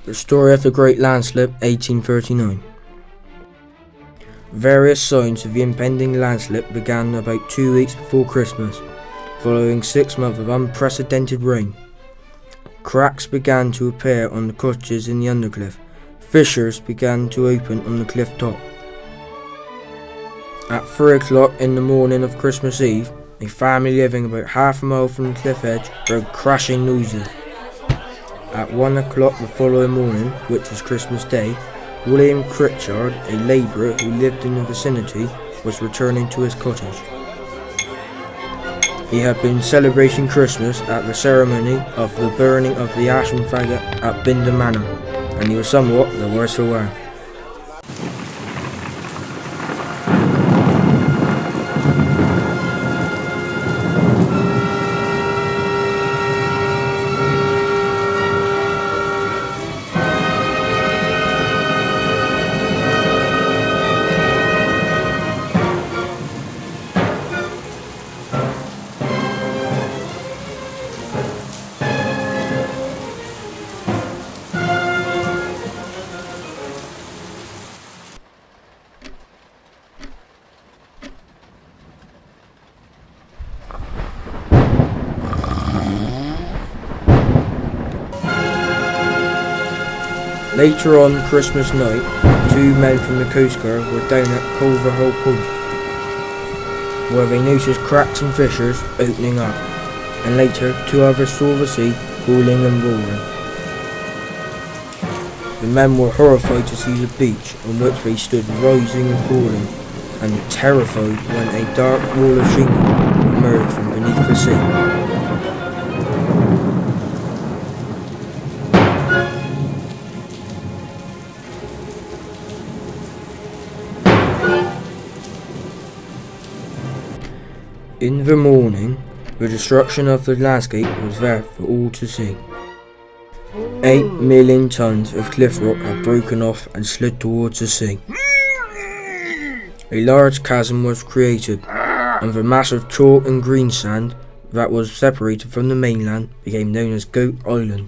The story of the Great Landslip, 1839. Various signs of the impending landslip began about 2 weeks before Christmas, following 6 months of unprecedented rain. Cracks began to appear on the cottages in the undercliff. Fissures began to open on the cliff top. At 3 o'clock in the morning of Christmas Eve, a family living about half a mile from the cliff edge heard crashing noises. At 1 o'clock the following morning, which was Christmas Day, William Pritchard, a labourer who lived in the vicinity, was returning to his cottage. He had been celebrating Christmas at the ceremony of the burning of the ashen faggot at Bindon Manor, and he was somewhat the worse for wear. Later on Christmas night, 2 men from the Coast Guard were down at Culverhull Point, where they noticed cracks and fissures opening up, and later 2 others saw the sea boiling and roaring. The men were horrified to see the beach on which they stood rising and falling, and terrified when a dark wall of shingle emerged from beneath the sea. In the morning, the destruction of the landscape was there for all to see. 8 million tons of cliff rock had broken off and slid towards the sea. A large chasm was created, and the mass of chalk and green sand that was separated from the mainland became known as Goat Island.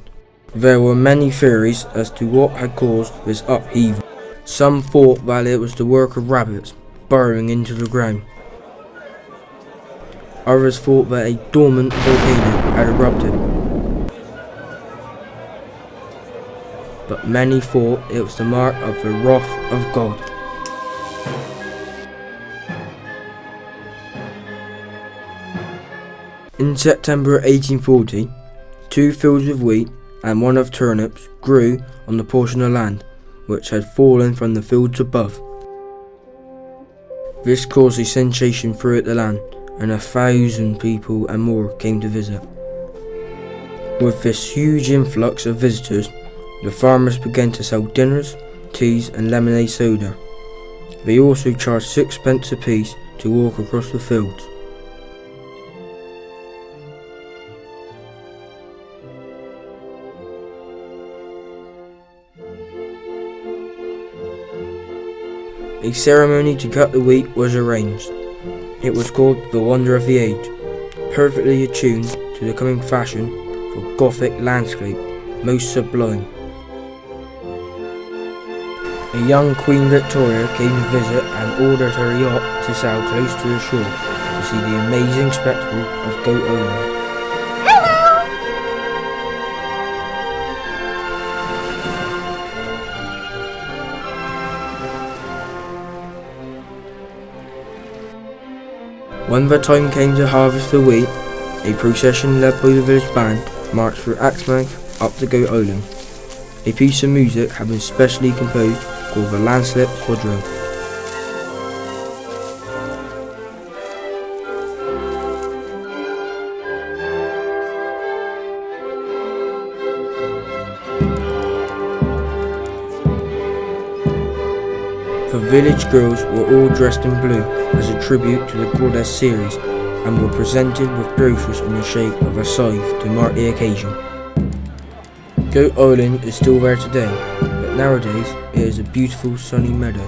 There were many theories as to what had caused this upheaval. Some thought that it was the work of rabbits burrowing into the ground. Others thought that a dormant volcano had erupted, but many thought it was the mark of the wrath of God. In September 1840, 2 fields of wheat and 1 of turnips grew on the portion of land which had fallen from the fields above. This caused a sensation throughout the land, and 1,000 people and more came to visit. With this huge influx of visitors, the farmers began to sell dinners, teas and lemonade soda. They also charged 6 pence apiece to walk across the fields. A ceremony to cut the wheat was arranged. It was called the Wonder of the Age, perfectly attuned to the coming fashion for Gothic landscape, most sublime. A young Queen Victoria came to visit and ordered her yacht to sail close to the shore to see the amazing spectacle of Goat Island. When the time came to harvest the wheat, a procession led by the village band marched through Axmouth up to Goat Island. A piece of music had been specially composed called the Landslip Quadrille. The village girls were all dressed in blue as a tribute to the goddess Ceres, and were presented with brooches in the shape of a scythe to mark the occasion. Goat Island is still there today, but nowadays it is a beautiful sunny meadow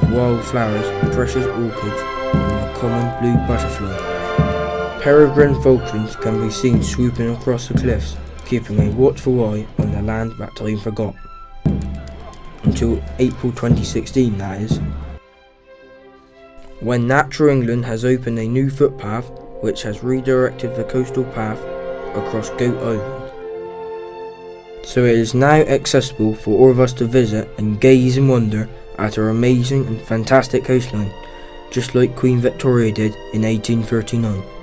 with wild flowers, precious orchids and the common blue butterfly. Peregrine falcons can be seen swooping across the cliffs, keeping a watchful eye on the land that time forgot. until April 2016, that is, when Natural England has opened a new footpath which has redirected the coastal path across Goat Island. So it is now accessible for all of us to visit and gaze in wonder at our amazing and fantastic coastline, just like Queen Victoria did in 1839.